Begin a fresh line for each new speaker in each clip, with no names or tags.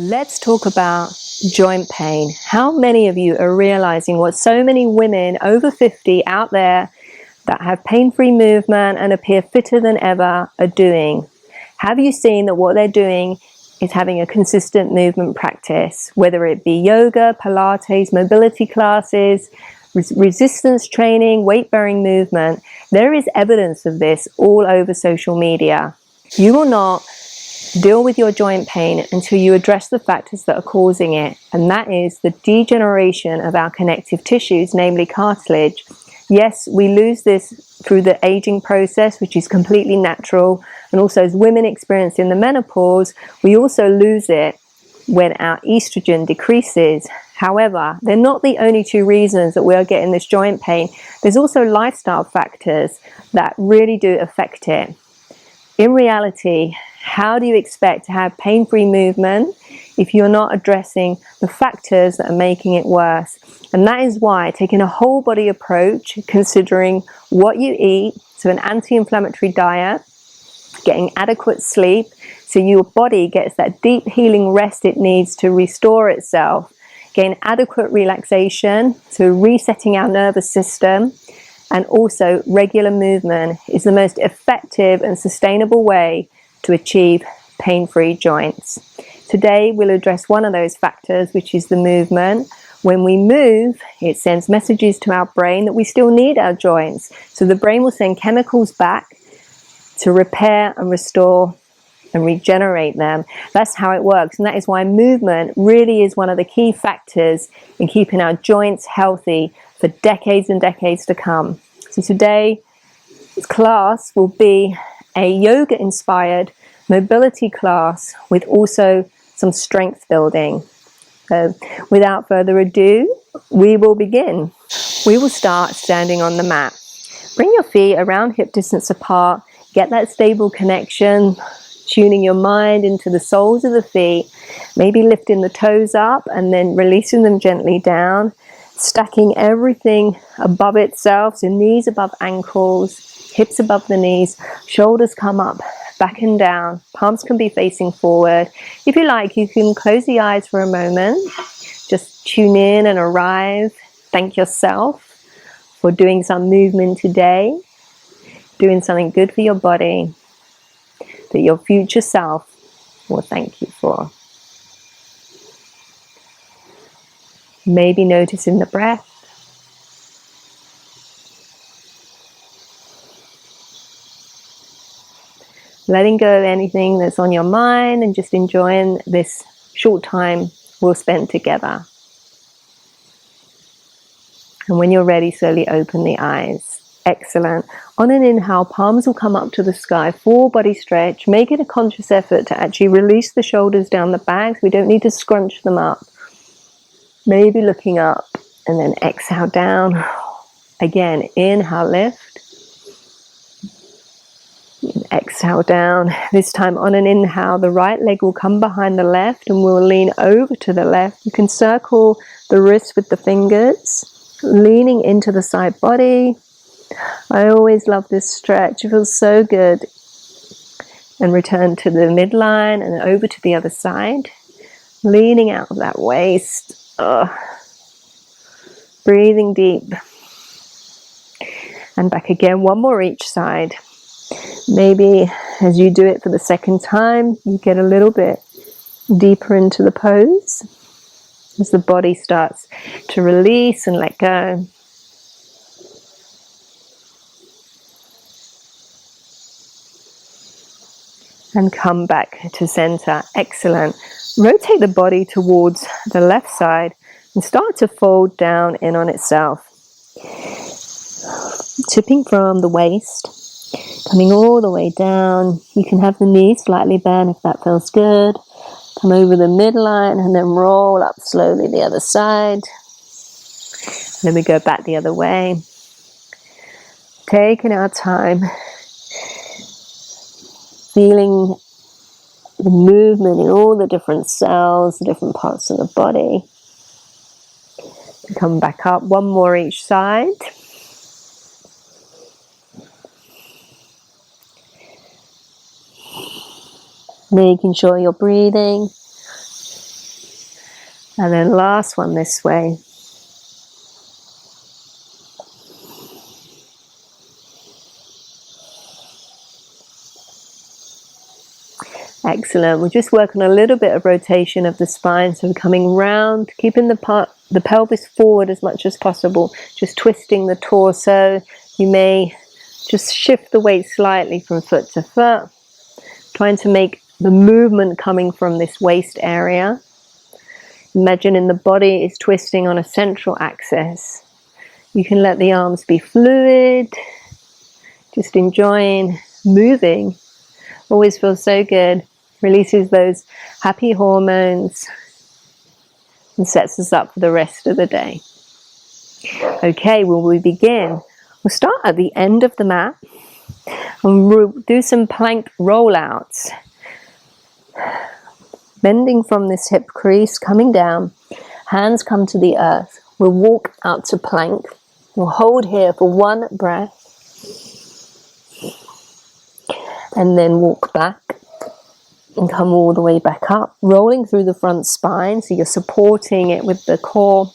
Let's talk about joint pain. How many of you are realizing what so many women over 50 out there that have pain-free movement and appear fitter than ever are doing? Have you seen that what they're doing is having a consistent movement practice, whether it be yoga, Pilates, mobility classes, resistance training, weight-bearing movement? There is evidence of this all over social media. You will not deal with your joint pain until you address the factors that are causing it, and that is the degeneration of our connective tissues, namely cartilage. Yes, we lose this through the aging process, which is completely natural, and also as women experience in the menopause, we also lose it when our estrogen decreases. However, they're not the only two reasons that we are getting this joint pain. There's also lifestyle factors that really do affect it. In reality, how do you expect to have pain-free movement if you're not addressing the factors that are making it worse? And that is why taking a whole body approach, considering what you eat, so an anti-inflammatory diet, getting adequate sleep, so your body gets that deep healing rest it needs to restore itself, getting adequate relaxation, so resetting our nervous system, and also regular movement is the most effective and sustainable way to achieve pain-free joints. Today we'll address one of those factors, which is the movement. When we move, it sends messages to our brain that we still need our joints. So the brain will send chemicals back to repair and restore and regenerate them. That's how it works, and that is why movement really is one of the key factors in keeping our joints healthy for decades and decades to come. So today's class will be a yoga inspired mobility class with also some strength building. So without further ado, we will begin. We will start standing on the mat. Bring your feet around hip distance apart, get that stable connection, tuning your mind into the soles of the feet, maybe lifting the toes up and then releasing them gently down, stacking everything above itself, so knees above ankles, hips above the knees, shoulders come up, back and down, palms can be facing forward. If you like, you can close the eyes for a moment, just tune in and arrive. Thank yourself for doing some movement today, doing something good for your body that your future self will thank you for. Maybe noticing the breath. Letting go of anything that's on your mind and just enjoying this short time we'll spend together. And when you're ready, slowly open the eyes. Excellent. On an inhale, palms will come up to the sky, full body stretch. Make it a conscious effort to actually release the shoulders down the back. We don't need to scrunch them up. Maybe looking up, and then exhale down. Again, inhale, lift. Exhale down. This time on an inhale, the right leg will come behind the left and we'll lean over to the left. You can circle the wrists with the fingers, leaning into the side body. I always love this stretch. It feels so good. And return to the midline and over to the other side. Leaning out of that waist. Breathing deep. And back again, one more each side. Maybe as you do it for the second time, you get a little bit deeper into the pose as the body starts to release and let go. And come back to center. Excellent. Rotate the body towards the left side and start to fold down in on itself. Tipping from the waist. Coming all the way down. You can have the knees slightly bent if that feels good. Come over the midline and then roll up slowly the other side. And then we go back the other way. Taking our time. Feeling the movement in all the different cells, the different parts of the body. Come back up, one more each side. Making sure you're breathing. And then last one this way. Excellent. We'll just work on a little bit of rotation of the spine. So we're coming round, keeping the pelvis forward as much as possible, just twisting the torso. You may just shift the weight slightly from foot to foot, trying to make the movement coming from this waist area. Imagining the body is twisting on a central axis. You can let the arms be fluid, just enjoying moving. Always feels so good. Releases those happy hormones and sets us up for the rest of the day. Okay, will we begin? We'll start at the end of the mat and we'll do some plank rollouts. Bending from this hip crease, coming down, hands come to the earth. We'll walk out to plank. We'll hold here for 1 breath and then walk back and come all the way back up, rolling through the front spine, so you're supporting it with the core,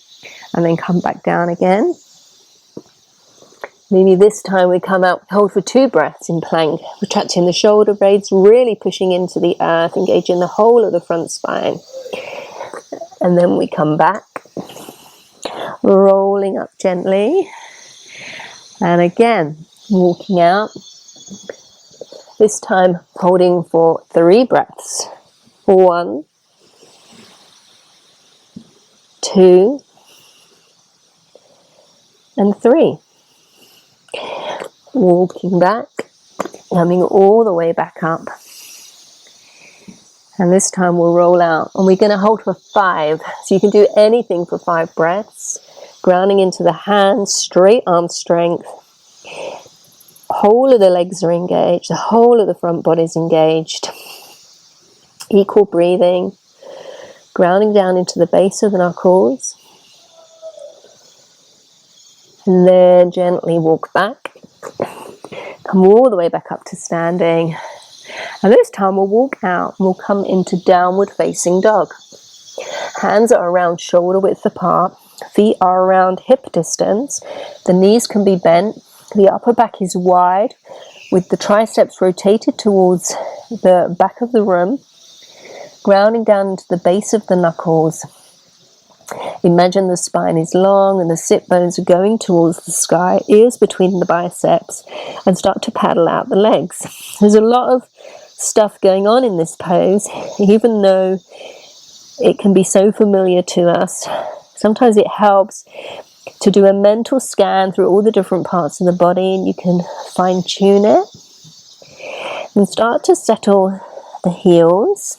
and then come back down again. Maybe this time we come out, hold for 2 breaths in plank, retracting the shoulder blades, really pushing into the earth, engaging the whole of the front spine. And then we come back, rolling up gently, and again, walking out. This time holding for 3 breaths. 1, 2, and 3. Walking back, coming all the way back up. And this time we'll roll out. And we're going to hold for 5. So you can do anything for 5 breaths. Grounding into the hands, straight arm strength. Whole of the legs are engaged, the whole of the front body is engaged. Equal breathing, grounding down into the base of the knuckles. And then gently walk back. Come all the way back up to standing. And this time we'll walk out and we'll come into downward facing dog. Hands are around shoulder width apart. Feet are around hip distance. The knees can be bent. The upper back is wide with the triceps rotated towards the back of the room, grounding down into the base of the knuckles. Imagine the spine is long and the sit bones are going towards the sky, ears between the biceps, and start to paddle out the legs. There's a lot of stuff going on in this pose, even though it can be so familiar to us. Sometimes it helps to do a mental scan through all the different parts of the body, and you can fine tune it and start to settle the heels.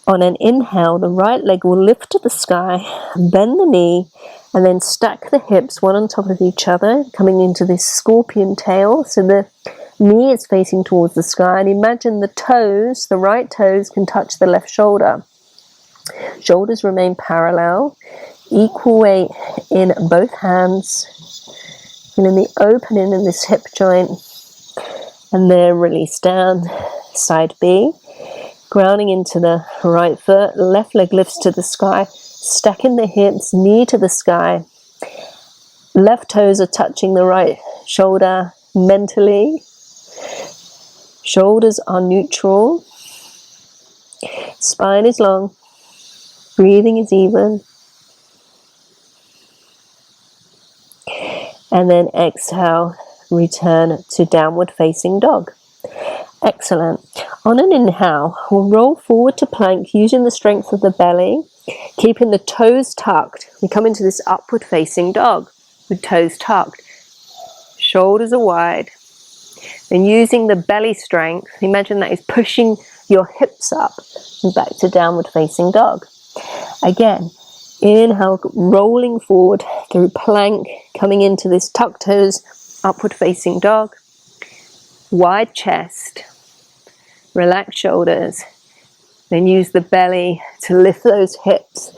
On an inhale, the right leg will lift to the sky, bend the knee, and then stack the hips one on top of each other, coming into this scorpion tail. So the knee is facing towards the sky, and imagine the toes, the right toes can touch the left shoulder. Shoulders remain parallel. Equal weight in both hands, feeling the opening in this hip joint, and then release down, side B, grounding into the right foot, left leg lifts to the sky, stacking the hips, knee to the sky, left toes are touching the right shoulder mentally, shoulders are neutral, spine is long, breathing is even. And then exhale, return to downward facing dog. Excellent. On an inhale, we'll roll forward to plank using the strength of the belly, keeping the toes tucked. We come into this upward facing dog with toes tucked. Shoulders are wide. Then using the belly strength, imagine that is pushing your hips up and back to downward facing dog. Again, inhale, rolling forward through plank, coming into this tucked toes, upward facing dog. Wide chest, relax shoulders. Then use the belly to lift those hips.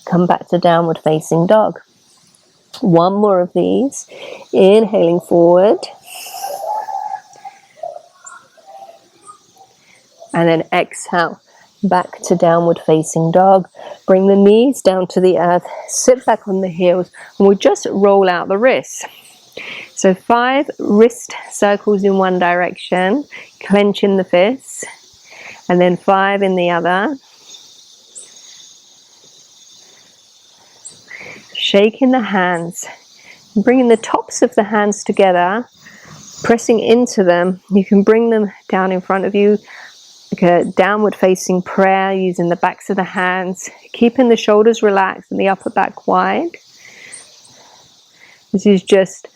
Come back to downward facing dog. 1 more of these. Inhaling forward. And then exhale, Back to downward facing dog. Bring the knees down to the earth, sit back on the heels, and we'll just roll out the wrists. So 5 wrist circles in one direction, clenching the fists, and then 5 in the other. Shaking the hands, bringing the tops of the hands together, pressing into them. You can bring them down in front of you, like a downward facing prayer, using the backs of the hands, keeping the shoulders relaxed and the upper back wide. This is just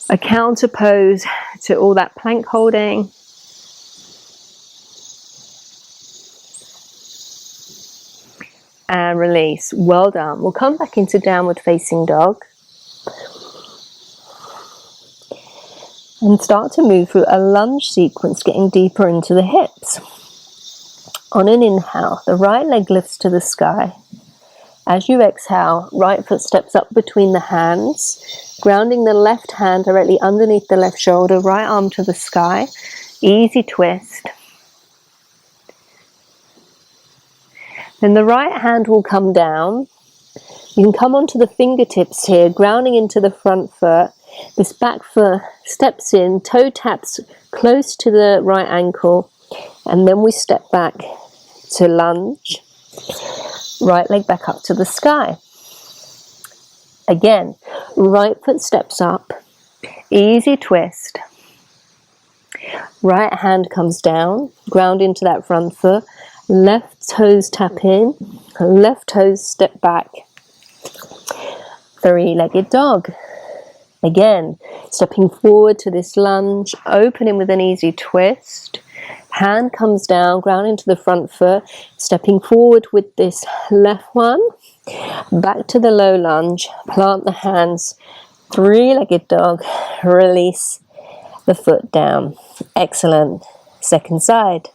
a counter pose to all that plank holding. And release. Well done. We'll come back into downward facing dog and start to move through a lunge sequence, getting deeper into the hips. On an inhale, the right leg lifts to the sky. As you exhale, right foot steps up between the hands, grounding the left hand directly underneath the left shoulder, right arm to the sky. Easy twist. Then the right hand will come down. You can come onto the fingertips here, grounding into the front foot. This back foot steps in, toe taps close to the right ankle, and then we step back to lunge. Right leg back up to the sky. Again, right foot steps up, easy twist. Right hand comes down, ground into that front foot. Left toes tap in, left toes step back. 3-legged dog. Again, stepping forward to this lunge, opening with an easy twist. Hand comes down, ground into the front foot, stepping forward with this left one. Back to the low lunge, plant the hands, 3-legged dog, release the foot down. Excellent. Second side.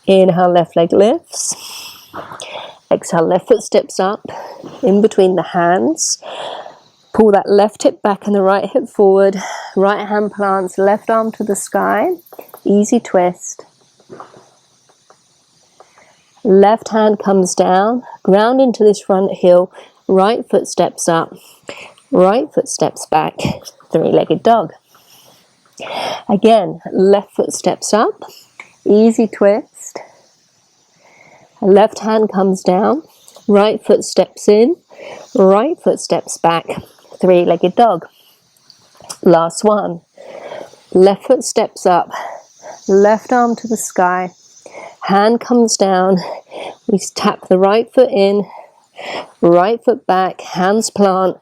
Inhale, left leg lifts. Exhale, left foot steps up in between the hands. Pull that left hip back and the right hip forward. Right hand plants, left arm to the sky. Easy twist. Left hand comes down, ground into this front heel. Right foot steps up. Right foot steps back. 3-legged dog. Again, left foot steps up. Easy twist. Left hand comes down, right foot steps in, right foot steps back, 3-legged dog. Last one. Left foot steps up, left arm to the sky, hand comes down, we tap the right foot in, right foot back, hands plant,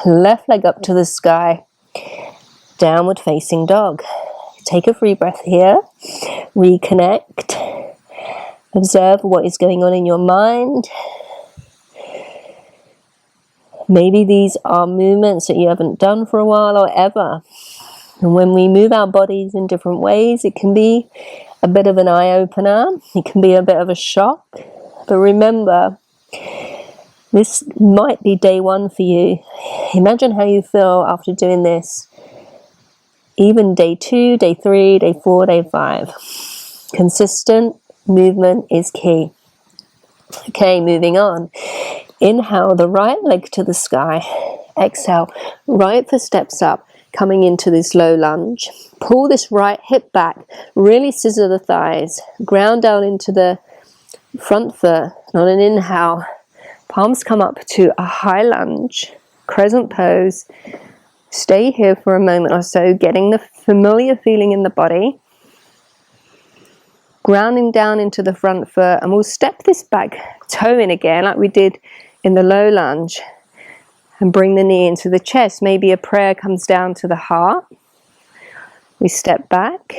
left leg up to the sky, downward facing dog. Take a free breath here, reconnect. Observe what is going on in your mind. Maybe these are movements that you haven't done for a while or ever. And when we move our bodies in different ways, it can be a bit of an eye-opener. It can be a bit of a shock. But remember, this might be day 1 for you. Imagine how you feel after doing this. Even day 2, day 3, day 4, day 5. Consistent movement is key. Okay, moving on. Inhale, the right leg to the sky. Exhale, right foot steps up, coming into this low lunge. Pull this right hip back, really scissor the thighs. Ground down into the front foot. And on an inhale, palms come up to a high lunge, crescent pose. Stay here for a moment or so, getting the familiar feeling in the body. Grounding down into the front foot, and we'll step this back toe in again like we did in the low lunge, and bring the knee into the chest. Maybe a prayer comes down to the heart. We step back,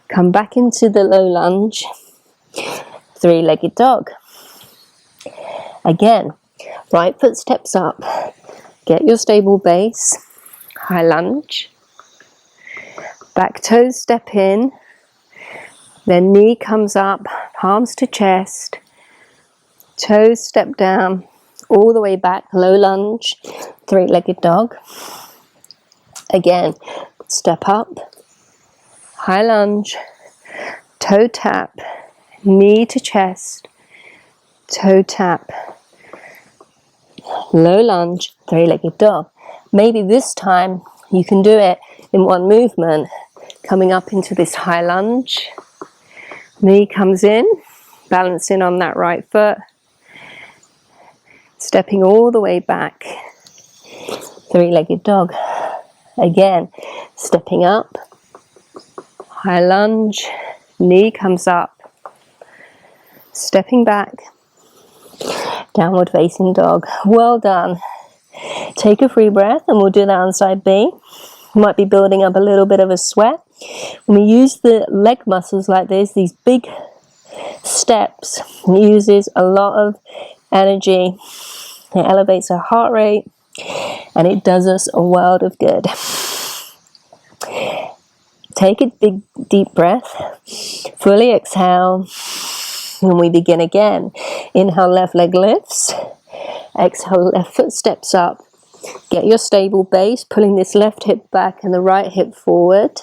come back into the low lunge, 3-legged dog. Again, right foot steps up, get your stable base, high lunge, back toes step in, then knee comes up, palms to chest, toes step down, all the way back, low lunge, 3-legged dog. Again, step up, high lunge, toe tap, knee to chest, toe tap, low lunge, three-legged dog. Maybe this time you can do it in one movement, coming up into this high lunge. Knee comes in, balancing on that right foot, stepping all the way back, three-legged dog. Again, stepping up, high lunge, knee comes up, stepping back, downward facing dog. Well done. Take a free breath and we'll do that on side B. You might be building up a little bit of a sweat. When we use the leg muscles like this, these big steps, it uses a lot of energy. It elevates our heart rate and it does us a world of good. Take a big deep breath, fully exhale, and we begin again. Inhale, left leg lifts. Exhale, left foot steps up. Get your stable base, pulling this left hip back and the right hip forward.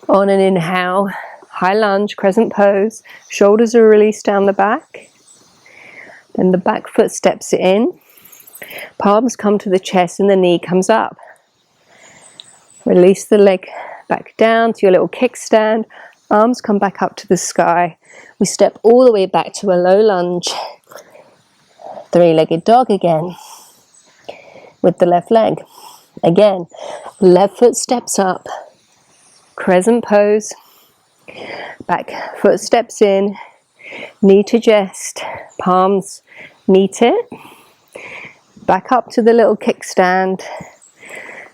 On an inhale, high lunge, crescent pose. Shoulders are released down the back. Then the back foot steps in. Palms come to the chest and the knee comes up. Release the leg back down to your little kickstand. Arms come back up to the sky. We step all the way back to a low lunge. Three-legged dog again with the left leg. Again, left foot steps up, crescent pose, back foot steps in, knee to chest, palms meet it, back up to the little kickstand,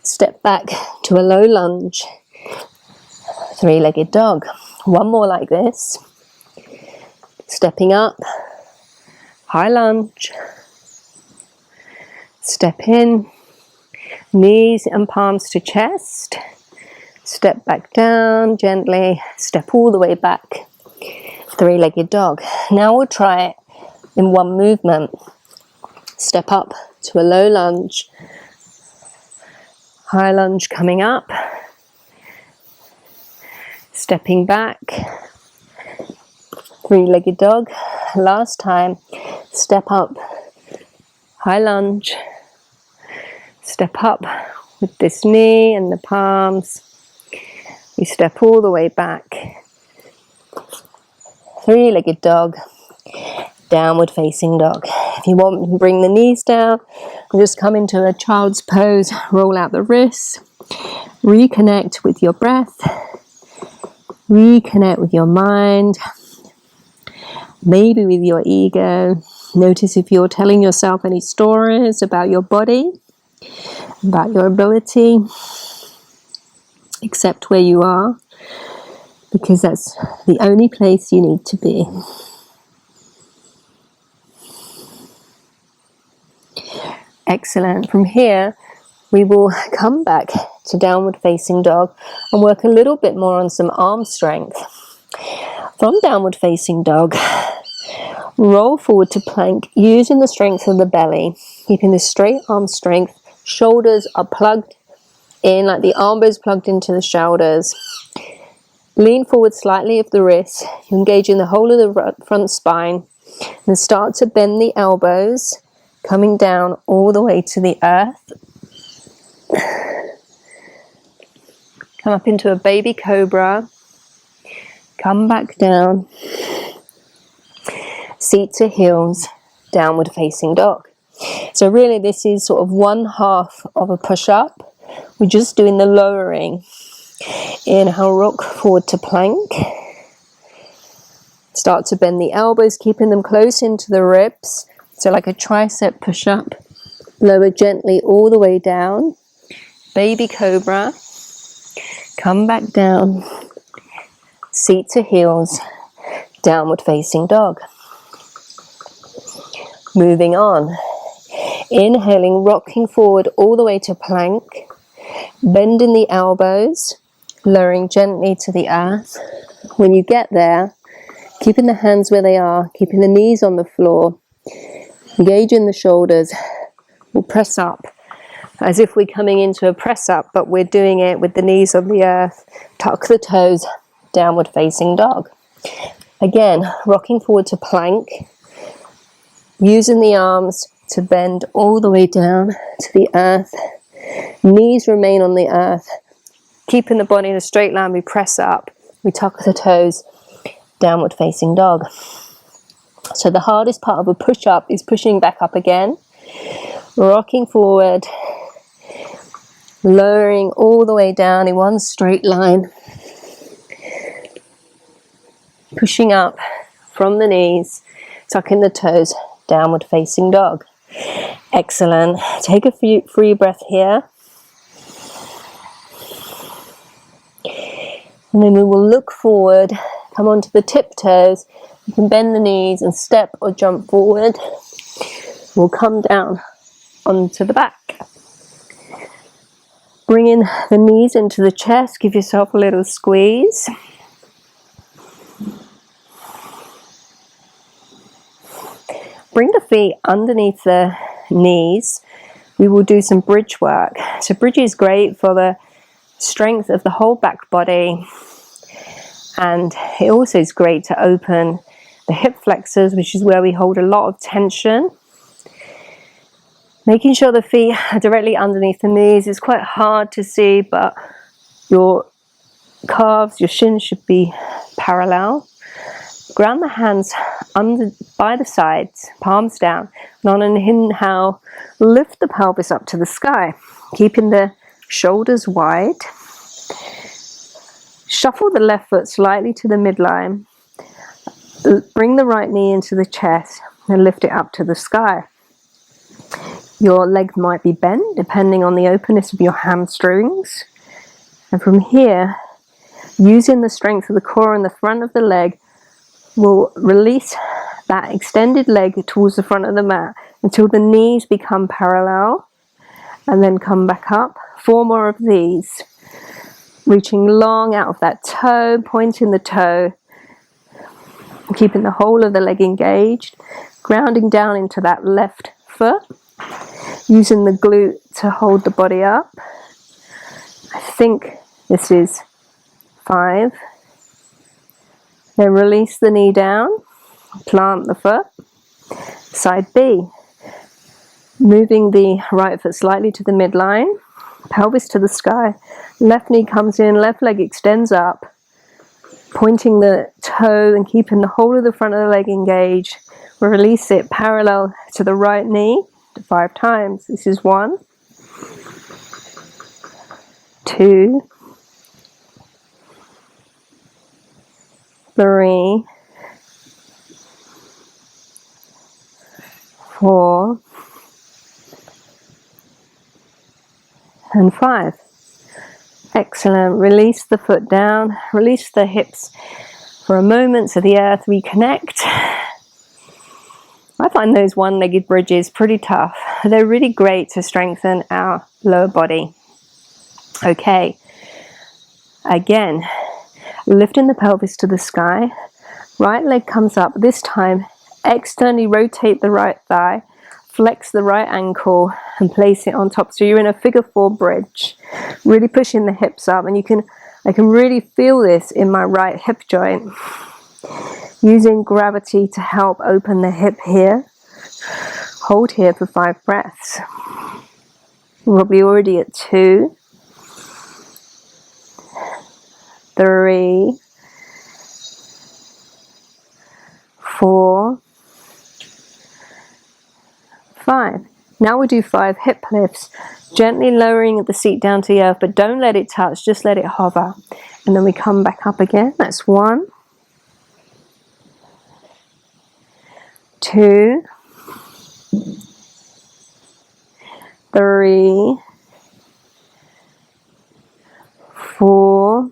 step back to a low lunge, three-legged dog. One more like this, stepping up, high lunge, step in, knees and palms to chest, step back down gently, step all the way back, three-legged dog. Now we'll try it in one movement. Step up to a low lunge, high lunge coming up, stepping back, three-legged dog. Last time, step up, high lunge, step up with this knee and the palms. We step all the way back, three-legged dog, downward facing dog. If you want, you can bring the knees down and just come into a child's pose, roll out the wrists, reconnect with your breath, reconnect with your mind, maybe with your ego. Notice if you're telling yourself any stories about your body, about your ability. Accept where you are, because that's the only place you need to be. Excellent. From here, we will come back to downward facing dog and work a little bit more on some arm strength. From downward facing dog, roll forward to plank using the strength of the belly, keeping this straight arm strength. Shoulders are plugged in, like the elbows plugged into the shoulders. Lean forward slightly of the wrists. You engage in the whole of the front spine and start to bend the elbows, coming down all the way to the earth. Come up into a baby cobra. Come back down. Seat to heels, downward facing dog. So really this is sort of one half of a push-up. We're just doing the lowering. Inhale, rock forward to plank. Start to bend the elbows, keeping them close into the ribs. So like a tricep push-up. Lower gently all the way down. Baby cobra. Come back down. Seat to heels, downward facing dog. Moving on. Inhaling, rocking forward all the way to plank. Bending the elbows, lowering gently to the earth. When you get there, keeping the hands where they are, keeping the knees on the floor, engaging the shoulders. We'll press up as if we're coming into a press up, but we're doing it with the knees on the earth. Tuck the toes, downward facing dog. Again, rocking forward to plank, using the arms to bend all the way down to the earth. Knees remain on the earth. Keeping the body in a straight line, we press up, we tuck the toes, downward facing dog. So the hardest part of a push-up is pushing back up again, rocking forward, lowering all the way down in one straight line, pushing up from the knees, tucking the toes, downward facing dog. Excellent. Take a free breath here. And then we will look forward, come onto the tiptoes. You can bend the knees and step or jump forward. We'll come down onto the back. Bring in the knees into the chest. Give yourself a little squeeze. Bring the feet underneath the knees. We will do some bridge work. So bridge is great for the strength of the whole back body, and it also is great to open the hip flexors, which is where we hold a lot of tension. Making sure the feet are directly underneath the knees is quite hard to see, but your calves, your shins should be parallel. Ground the hands under by the sides, palms down, and on an inhale, lift the pelvis up to the sky, keeping the shoulders wide. Shuffle the left foot slightly to the midline. Bring the right knee into the chest and lift it up to the sky. Your leg might be bent depending on the openness of your hamstrings. And from here, using the strength of the core and the front of the leg, we'll release that extended leg towards the front of the mat until the knees become parallel, and then come back up. 4 more of these. Reaching long out of that toe, pointing the toe, keeping the whole of the leg engaged, grounding down into that left foot, using the glute to hold the body up. I think this is 5. Then release the knee down, plant the foot. Side B. Moving the right foot slightly to the midline, pelvis to the sky. Left knee comes in, left leg extends up, pointing the toe and keeping the whole of the front of the leg engaged. We'll release it parallel to the right knee 5 times. This is 1, 2, 3, 4, and 5. Excellent. Release the foot down, release the hips for a moment so the earth reconnect. I find those one-legged bridges pretty tough. They're really great to strengthen our lower body. Okay, again, lifting the pelvis to the sky, right leg comes up. This time, externally rotate the right thigh, flex the right ankle and place it on top. So you're in a figure 4 bridge, really pushing the hips up, and I can really feel this in my right hip joint. Using gravity to help open the hip here. Hold here for 5 breaths. We're probably already at 2, 3, 4, 5. Now we'll do 5 hip lifts, gently lowering the seat down to the earth, but don't let it touch, just let it hover. And then we come back up again. That's 1, 2, 3, 4,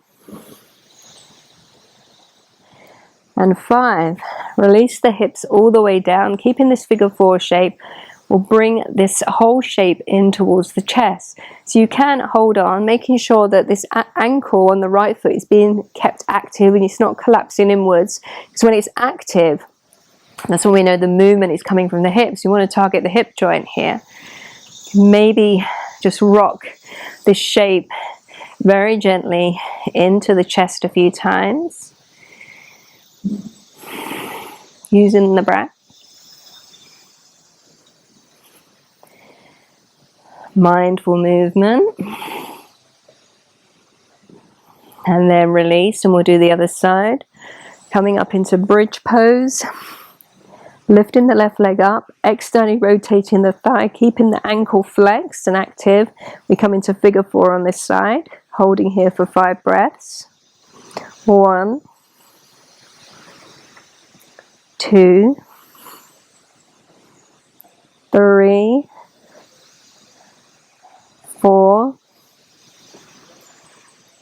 and 5. Release the hips all the way down, keeping this figure 4 shape. We'll bring this whole shape in towards the chest. So you can hold on, making sure that this ankle on the right foot is being kept active and it's not collapsing inwards. Because when it's active, that's when we know the movement is coming from the hips. You want to target the hip joint here. Maybe just rock this shape very gently into the chest a few times. Using the breath. Mindful movement. And then release, and we'll do the other side. Coming up into bridge pose. Lifting the left leg up, externally rotating the thigh, keeping the ankle flexed and active. We come into figure 4 on this side, holding here for 5 breaths. 1, 2, 3, 4,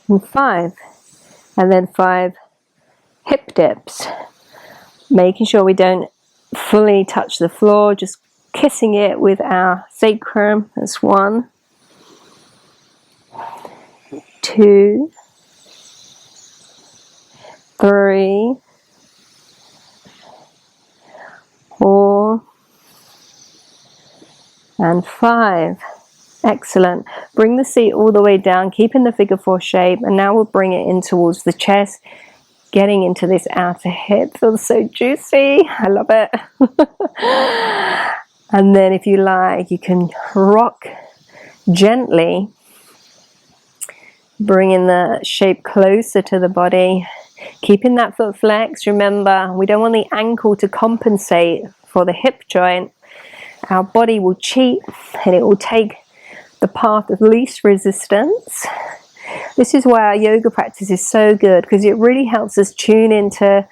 and 5. And then 5 hip dips. Making sure we don't fully touch the floor, just kissing it with our sacrum. That's 1, 2, 3, 4, and 5. Excellent. Bring the seat all the way down, keeping the figure 4 shape, and now we'll bring it in towards the chest, getting into this outer hip. Feels so juicy. I love it. And then if you like, you can rock gently, bringing the shape closer to the body, keeping that foot flexed. Remember, we don't want the ankle to compensate for the hip joint. Our body will cheat, and it will take the path of least resistance. This is why our yoga practice is so good, because it really helps us tune into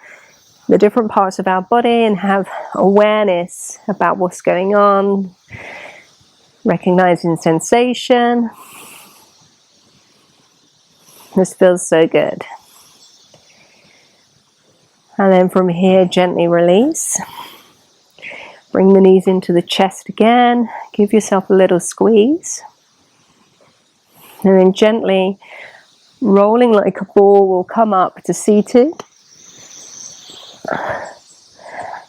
the different parts of our body and have awareness about what's going on, recognizing sensation. This feels so good. And then from here, gently release. Bring the knees into the chest again. Give yourself a little squeeze. And then gently, rolling like a ball, will come up to seated.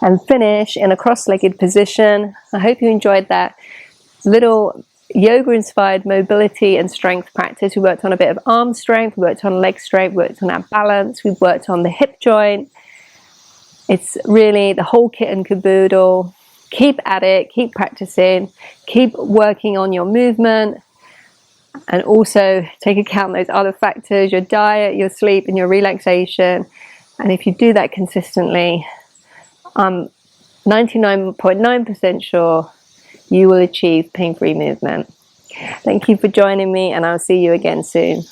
And finish in a cross-legged position. I hope you enjoyed that little yoga-inspired mobility and strength practice. We worked on a bit of arm strength, we worked on leg strength, we worked on our balance, we worked on the hip joint. It's really the whole kit and caboodle. Keep at it, keep practicing, keep working on your movement, and also take account those other factors, your diet, your sleep, and your relaxation. And if you do that consistently, I'm 99.9% sure you will achieve pain-free movement. Thank you for joining me, and I'll see you again soon.